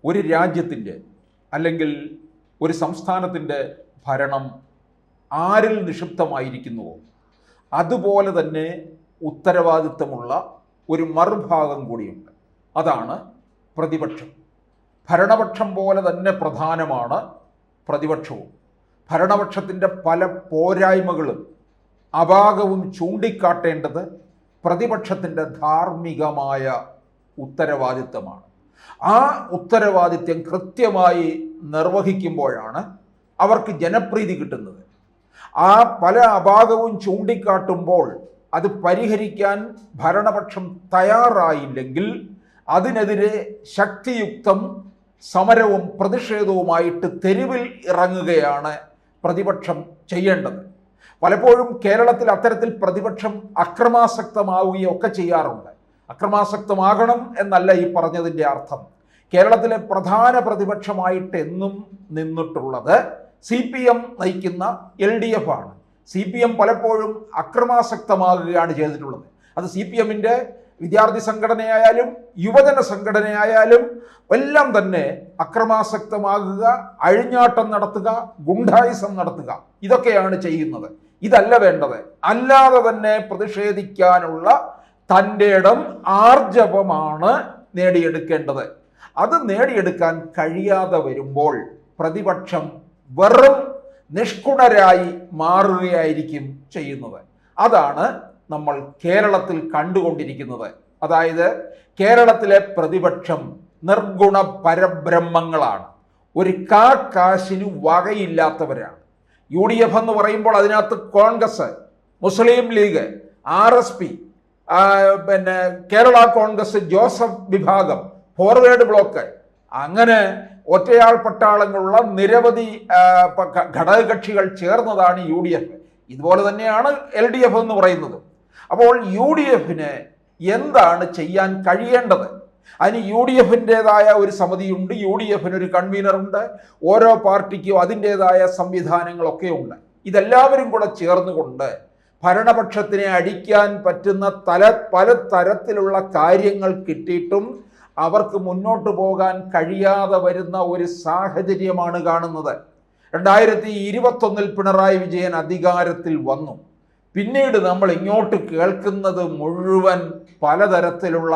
ഒരു രാജ്യത്തിൻ്റെ അല്ലെങ്കിൽ ഒരു സംസ്ഥാനത്തിൻ്റെ ഭരണം ആരിൽ നിക്ഷിപ്തമായിരിക്കുന്നുവോ അതുപോലെ തന്നെ ഉത്തരവാദിത്തമുള്ള ഒരു മറുഭാഗം കൂടിയുണ്ട്. അതാണ് പ്രതിപക്ഷം. ഭരണപക്ഷം പോലെ തന്നെ പ്രധാനമാണ് പ്രതിപക്ഷവും. ഭരണപക്ഷത്തിൻ്റെ പല പോരായ്മകളും അപാകവും ചൂണ്ടിക്കാട്ടേണ്ടത് പ്രതിപക്ഷത്തിൻ്റെ ധാർമ്മികമായ ഉത്തരവാദിത്തമാണ്. ആ ഉത്തരവാദിത്യം കൃത്യമായി നിർവഹിക്കുമ്പോഴാണ് അവർക്ക് ജനപ്രീതി കിട്ടുന്നത്. ആ പല അപാകവും ചൂണ്ടിക്കാട്ടുമ്പോൾ അത് പരിഹരിക്കാൻ ഭരണപക്ഷം തയ്യാറായില്ലെങ്കിൽ അതിനെതിരെ ശക്തിയുക്തം സമരവും പ്രതിഷേധവുമായിട്ട് തെരുവിൽ ഇറങ്ങുകയാണ് പ്രതിപക്ഷം ചെയ്യേണ്ടത്. പലപ്പോഴും കേരളത്തിൽ അത്തരത്തിൽ പ്രതിപക്ഷം അക്രമാസക്തമാവുകയൊക്കെ ചെയ്യാറുണ്ട്. അക്രമാസക്തമാകണം എന്നല്ല ഈ പറഞ്ഞതിൻ്റെ അർത്ഥം. കേരളത്തിലെ പ്രധാന പ്രതിപക്ഷമായിട്ട് എന്നും നിന്നിട്ടുള്ളത് CPM നയിക്കുന്ന LDF ആണ്. CPM പലപ്പോഴും അക്രമാസക്തമാകുകയാണ് ചെയ്തിട്ടുള്ളത്. അത് CPMൻ്റെ വിദ്യാർത്ഥി സംഘടനയായാലും യുവജന സംഘടനയായാലും എല്ലാം തന്നെ അക്രമാസക്തമാകുക, അഴിഞ്ഞാട്ടം നടത്തുക, ഗുണ്ടായിസം നടത്തുക, ഇതൊക്കെയാണ് ചെയ്യുന്നത്. ഇതല്ല വേണ്ടത്. അല്ലാതെ തന്നെ പ്രതിഷേധിക്കാനുള്ള തൻ്റെ ഇടം ആർജവമാണ് നേടിയെടുക്കേണ്ടത്. അത് നേടിയെടുക്കാൻ കഴിയാതെ വരുമ്പോൾ പ്രതിപക്ഷം വെറും നിഷ്കുണരായി മാറുകയായിരിക്കും ചെയ്യുന്നത്. അതാണ് നമ്മൾ കേരളത്തിൽ കണ്ടുകൊണ്ടിരിക്കുന്നത്. അതായത് കേരളത്തിലെ പ്രതിപക്ഷം നിർഗുണ പരബ്രഹ്മങ്ങളാണ്. ഒരു കാശിന് വകയില്ലാത്തവരാണ്. UDF എന്ന് പറയുമ്പോൾ അതിനകത്ത് കോൺഗ്രസ്, മുസ്ലിം ലീഗ്, RSP, പിന്നെ കേരള കോൺഗ്രസ്, ജോസഫ് വിഭാഗം, ഫോർവേഡ് ബ്ലോക്ക്, അങ്ങനെ ഒറ്റയാൾ പട്ടാളങ്ങളുള്ള നിരവധി ഘടകകക്ഷികൾ ചേർന്നതാണ് UDF. ഇതുപോലെ തന്നെയാണ് LDF എന്ന് പറയുന്നത്. അപ്പോൾ UDFന് എന്താണ് ചെയ്യാൻ കഴിയേണ്ടത്? അതിന് UDFൻ്റെതായ ഒരു സമിതിയുണ്ട്, UDFന് ഒരു കൺവീനറുണ്ട്, ഓരോ പാർട്ടിക്കും അതിൻ്റെതായ സംവിധാനങ്ങളൊക്കെ ഉണ്ട്. ഇതെല്ലാവരും കൂടെ ചേർന്നുകൊണ്ട് ഭരണപക്ഷത്തിനെ അടിക്കാൻ പറ്റുന്ന പല തരത്തിലുള്ള കാര്യങ്ങൾ കിട്ടിയിട്ടും അവർക്ക് മുന്നോട്ട് പോകാൻ കഴിയാതെ വരുന്ന ഒരു സാഹചര്യമാണ് കാണുന്നത്. 2021 പിണറായി വിജയൻ അധികാരത്തിൽ വന്നു. പിന്നീട് നമ്മൾ ഇങ്ങോട്ട് കേൾക്കുന്നത് മുഴുവൻ പലതരത്തിലുള്ള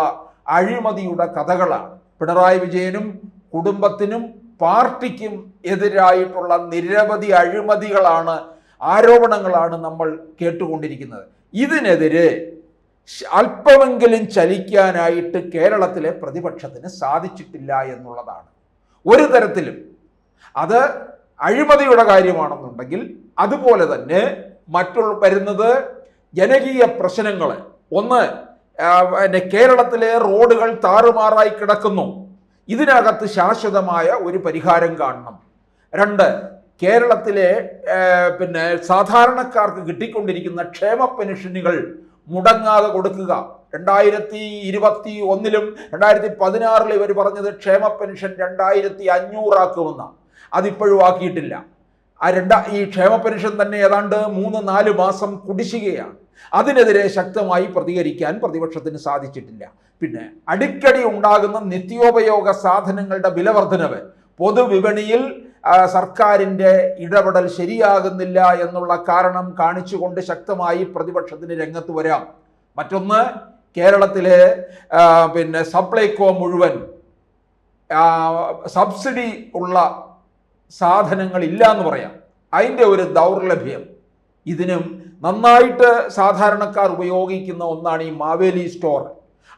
അഴിമതിയുടെ കഥകളാണ്. പിണറായി വിജയനും കുടുംബത്തിനും പാർട്ടിക്കും എതിരായിട്ടുള്ള നിരവധി അഴിമതികളാണ്, ആരോപണങ്ങളാണ് നമ്മൾ കേട്ടുകൊണ്ടിരിക്കുന്നത്. ഇതിനെതിരെ അല്പമെങ്കിലും ചലിക്കാനായിട്ട് കേരളത്തിലെ പ്രതിപക്ഷത്തിന് സാധിച്ചിട്ടില്ല എന്നുള്ളതാണ്. ഒരു തരത്തിലും അത് അഴിമതിയുടെ കാര്യമാണെന്നുണ്ടെങ്കിൽ അതുപോലെ തന്നെ മറ്റുള്ള വരുന്നത് ജനകീയ പ്രശ്നങ്ങൾ. ഒന്ന്, കേരളത്തിലെ റോഡുകൾ താറുമാറായി കിടക്കുന്നു. ഇതിനകത്ത് ശാശ്വതമായ ഒരു പരിഹാരം കാണണം. 2, കേരളത്തിലെ സാധാരണക്കാർക്ക് കിട്ടിക്കൊണ്ടിരിക്കുന്ന ക്ഷേമ പെൻഷനുകൾ മുടങ്ങാതെ കൊടുക്കുക. 2021 2016 ഇവർ പറഞ്ഞത് ക്ഷേമ പെൻഷൻ 2500 ആക്കുമെന്നാണ്. അതിപ്പോഴും ആക്കിയിട്ടില്ല. ഈ ക്ഷേമ പെൻഷൻ തന്നെ ഏതാണ്ട് 3-4 മാസം കുടിശ്ശികയാണ്. അതിനെതിരെ ശക്തമായി പ്രതികരിക്കാൻ പ്രതിപക്ഷത്തിന് സാധിച്ചിട്ടില്ല. പിന്നെ അടിക്കടി ഉണ്ടാകുന്ന നിത്യോപയോഗ സാധനങ്ങളുടെ വിലവർദ്ധനവ്, പൊതുവിപണിയിൽ സർക്കാരിൻ്റെ ഇടപെടൽ ശരിയാകുന്നില്ല എന്നുള്ള കാരണം കാണിച്ചുകൊണ്ട് ശക്തമായി പ്രതിപക്ഷത്തിന് രംഗത്ത് വരാം. മറ്റൊന്ന്, കേരളത്തിലെ സപ്ലൈകോ മുഴുവൻ സബ്സിഡി ഉള്ള സാധനങ്ങൾ ഇല്ല എന്ന് പറയാം. അതിൻ്റെ ഒരു ദൗർലഭ്യം. ഇതിനും നന്നായിട്ട് സാധാരണക്കാർ ഉപയോഗിക്കുന്ന ഒന്നാണ് ഈ മാവേലി സ്റ്റോർ.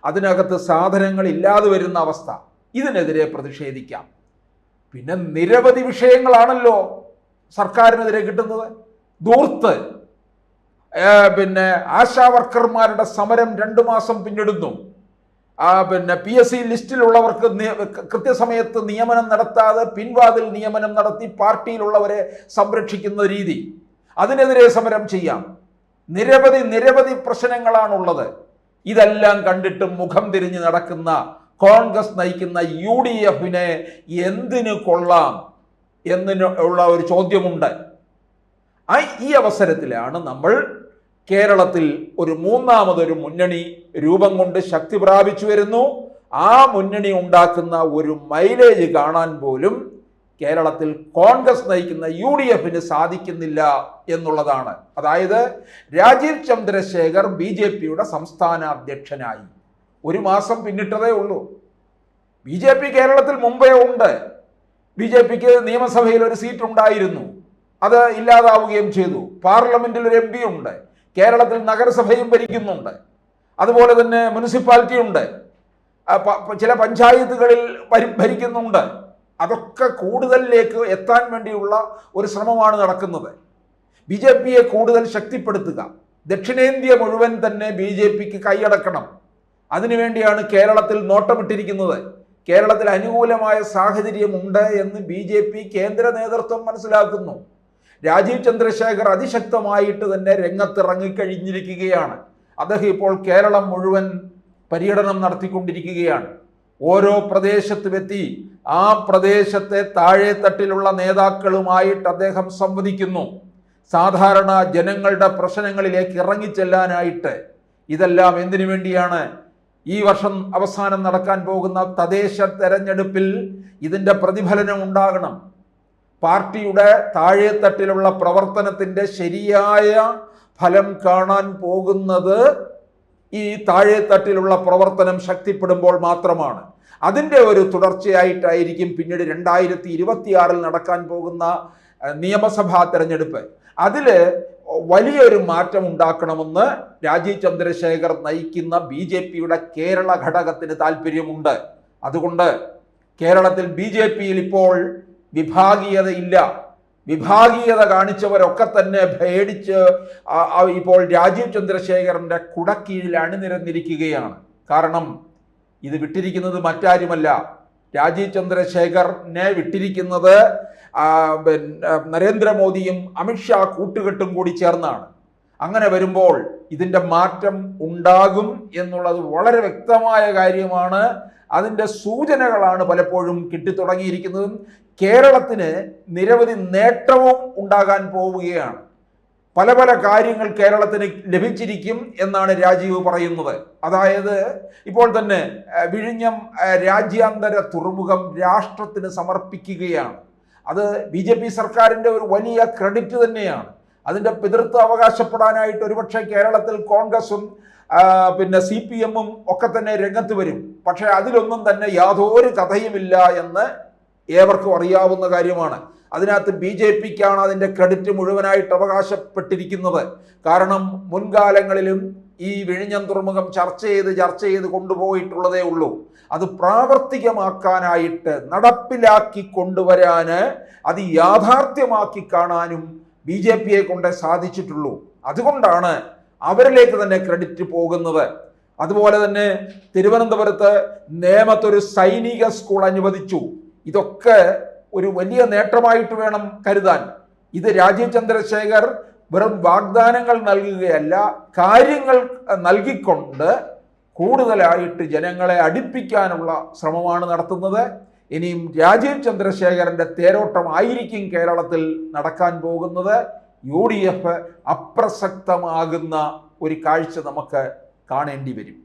അതിനകത്ത് സാധനങ്ങൾ ഇല്ലാതെ വരുന്ന അവസ്ഥ. ഇതിനെതിരെ പ്രതിഷേധിക്കാം. പിന്നെ നിരവധി വിഷയങ്ങളാണല്ലോ സർക്കാരിനെതിരെ കിട്ടുന്നത്. ധൂർത്ത്, ആശാ വർക്കർമാരുടെ സമരം 2 മാസം പിന്നിടുന്നു. PSC ലിസ്റ്റിലുള്ളവർക്ക് കൃത്യസമയത്ത് നിയമനം നടത്താതെ പിൻവാതിൽ നിയമനം നടത്തി പാർട്ടിയിലുള്ളവരെ സംരക്ഷിക്കുന്ന രീതി, അതിനെതിരെ സമരം ചെയ്യാം. നിരവധി പ്രശ്നങ്ങളാണുള്ളത്. ഇതെല്ലാം കണ്ടിട്ട് മുഖം തിരിഞ്ഞ് നടക്കുന്ന കോൺഗ്രസ് നയിക്കുന്ന UDFനെ എന്തിനു കൊള്ളാം എന്നുള്ള ഒരു ചോദ്യമുണ്ട്. ഈ അവസരത്തിലാണ് നമ്മൾ കേരളത്തിൽ ഒരു മൂന്നാമതൊരു മുന്നണി രൂപം കൊണ്ട് ശക്തി പ്രാപിച്ചു വരുന്നു. ആ മുന്നണി ഉണ്ടാക്കുന്ന ഒരു മൈലേജ് കാണാൻ പോലും കേരളത്തിൽ കോൺഗ്രസ് നയിക്കുന്ന UDF സാധിക്കുന്നില്ല എന്നുള്ളതാണ്. അതായത് രാജീവ് ചന്ദ്രശേഖർ BJPയുടെ സംസ്ഥാന അധ്യക്ഷനായി 1 മാസം പിന്നിട്ടതേ ഉള്ളൂ. BJP കേരളത്തിൽ മുമ്പേ ഉണ്ട്. BJPക്ക് നിയമസഭയിൽ ഒരു സീറ്റ് ഉണ്ടായിരുന്നു, അത് ഇല്ലാതാവുകയും ചെയ്തു. പാർലമെന്റിൽ ഒരു MP ഉണ്ട്, കേരളത്തിൽ നഗരസഭയും ഭരിക്കുന്നുണ്ട്, അതുപോലെ തന്നെ മുനിസിപ്പാലിറ്റി ഉണ്ട്, ചില പഞ്ചായത്തുകളിൽ ഭരിക്കുന്നുണ്ട്. അതൊക്കെ കൂടുതലിലേക്ക് എത്താൻ വേണ്ടിയുള്ള ഒരു ശ്രമമാണ് നടക്കുന്നത്. BJPയെ കൂടുതൽ ശക്തിപ്പെടുത്തുക, ദക്ഷിണേന്ത്യ മുഴുവൻ തന്നെ BJPക്ക് കൈയടക്കണം. അതിനുവേണ്ടിയാണ് കേരളത്തിൽ നോട്ടമിട്ടിരിക്കുന്നത്. കേരളത്തിൽ അനുകൂലമായ സാഹചര്യമുണ്ട് എന്ന് BJP കേന്ദ്ര നേതൃത്വം മനസ്സിലാക്കുന്നു. രാജീവ് ചന്ദ്രശേഖർ അതിശക്തമായിട്ട് തന്നെ രംഗത്തിറങ്ങിക്കഴിഞ്ഞിരിക്കുകയാണ്. അദ്ദേഹം ഇപ്പോൾ കേരളം മുഴുവൻ പര്യടനം നടത്തിക്കൊണ്ടിരിക്കുകയാണ്. ഓരോ പ്രദേശത്തുമെത്തി ആ പ്രദേശത്തെ താഴെത്തട്ടിലുള്ള നേതാക്കളുമായിട്ട് അദ്ദേഹം സംവദിക്കുന്നു. സാധാരണ ജനങ്ങളുടെ പ്രശ്നങ്ങളിലേക്ക് ഇറങ്ങിച്ചെല്ലാനായിട്ട്. ഇതെല്ലാം എന്തിനു വേണ്ടിയാണ്? ഈ വർഷം അവസാനം നടക്കാൻ പോകുന്ന തദ്ദേശ തെരഞ്ഞെടുപ്പിൽ ഇതിൻ്റെ പ്രതിഫലനം ഉണ്ടാകണം. പാർട്ടിയുടെ താഴെത്തട്ടിലുള്ള പ്രവർത്തനത്തിൻ്റെ ശരിയായ ഫലം കാണാൻ പോകുന്നത് ഈ താഴെത്തട്ടിലുള്ള പ്രവർത്തനം ശക്തിപ്പെടുമ്പോൾ മാത്രമാണ്. അതിൻ്റെ ഒരു തുടർച്ചയായിട്ടായിരിക്കും പിന്നീട് 2026 നടക്കാൻ പോകുന്ന നിയമസഭാ തെരഞ്ഞെടുപ്പ്. അതിൽ വലിയൊരു മാറ്റം ഉണ്ടാക്കണമെന്ന് രാജീവ് ചന്ദ്രശേഖർ നയിക്കുന്ന BJPയുടെ കേരള ഘടകത്തിന് താല്പര്യമുണ്ട്. അതുകൊണ്ട് കേരളത്തിൽ BJPയിൽ ഇപ്പോൾ വിഭാഗീയതയില്ല. വിഭാഗീയത കാണിച്ചവരൊക്കെ തന്നെ പേടിച്ച് ഇപ്പോൾ രാജീവ് ചന്ദ്രശേഖറിൻ്റെ കുടക്കീഴിൽ അണിനിരന്നിരിക്കുകയാണ്. കാരണം ഇത് വിട്ടിരിക്കുന്നത് മറ്റാരുമല്ല, രാജീവ് ചന്ദ്രശേഖറിനെ വിട്ടിരിക്കുന്നത് നരേന്ദ്രമോദിയും അമിത്ഷാ കൂട്ടുകെട്ടും കൂടി ചേർന്നാണ്. അങ്ങനെ വരുമ്പോൾ ഇതിൻ്റെ മാറ്റം ഉണ്ടാകും എന്നുള്ളത് വളരെ വ്യക്തമായ കാര്യമാണ്. അതിൻ്റെ സൂചനകളാണ് പലപ്പോഴും കിട്ടിത്തുടങ്ങിയിരിക്കുന്നതും. കേരളത്തിന് നിരവധി നേട്ടവും ഉണ്ടാകാൻ പോവുകയാണ്. പല പല കാര്യങ്ങൾ കേരളത്തിന് ലഭിച്ചിരിക്കും എന്നാണ് രാജീവ് പറയുന്നത്. അതായത് ഇപ്പോൾ തന്നെ വിഴിഞ്ഞം രാജ്യാന്തര തുറമുഖം രാഷ്ട്രത്തിന് സമർപ്പിക്കുകയാണ്. അത് BJP സർക്കാരിൻ്റെ ഒരു വലിയ ക്രെഡിറ്റ് തന്നെയാണ്. അതിൻ്റെ പിതൃത്വം അവകാശപ്പെടാനായിട്ട് ഒരുപക്ഷെ കേരളത്തിൽ കോൺഗ്രസും CPM ഒക്കെ തന്നെ രംഗത്ത് വരും. പക്ഷേ അതിലൊന്നും തന്നെ യാതൊരു കഥയുമില്ല എന്ന് ഏവർക്കും അറിയാവുന്ന കാര്യമാണ്. അതിനകത്ത് BJPക്കാണ് അതിൻ്റെ ക്രെഡിറ്റ് മുഴുവനായിട്ട് അവകാശപ്പെട്ടിരിക്കുന്നത്. കാരണം മുൻകാലങ്ങളിലും ഈ വിഴിഞ്ഞം തുറമുഖം ചർച്ച ചെയ്ത് കൊണ്ടുപോയിട്ടുള്ളതേ ഉള്ളൂ. അത് പ്രാവർത്തികമാക്കാനായിട്ട് നടപ്പിലാക്കി കൊണ്ടുവരാന് അത് യാഥാർത്ഥ്യമാക്കി കാണാനും BJPയെ കൊണ്ടേ സാധിച്ചിട്ടുള്ളൂ. അതുകൊണ്ടാണ് അവരിലേക്ക് തന്നെ ക്രെഡിറ്റ് പോകുന്നത്. അതുപോലെ തന്നെ തിരുവനന്തപുരത്ത് നേമത്തൊരു സൈനിക സ്കൂൾ അനുവദിച്ചു. ഇതൊക്കെ ഒരു വലിയ നേട്ടമായിട്ട് വേണം കരുതാൻ. ഇത് രാജീവ് ചന്ദ്രശേഖർ വെറും വാഗ്ദാനങ്ങൾ നൽകുകയല്ല, കാര്യങ്ങൾ നൽകിക്കൊണ്ട് കൂടുതലായിട്ട് ജനങ്ങളെ അടുപ്പിക്കാനുള്ള ശ്രമമാണ് നടത്തുന്നത്. ഇനിയും രാജീവ് ചന്ദ്രശേഖരൻ്റെ തേരോട്ടമായിരിക്കും കേരളത്തിൽ നടക്കാൻ പോകുന്നത്. UDF അപ്രസക്തമാകുന്ന ഒരു കാഴ്ച നമുക്ക് കാണേണ്ടി വരും.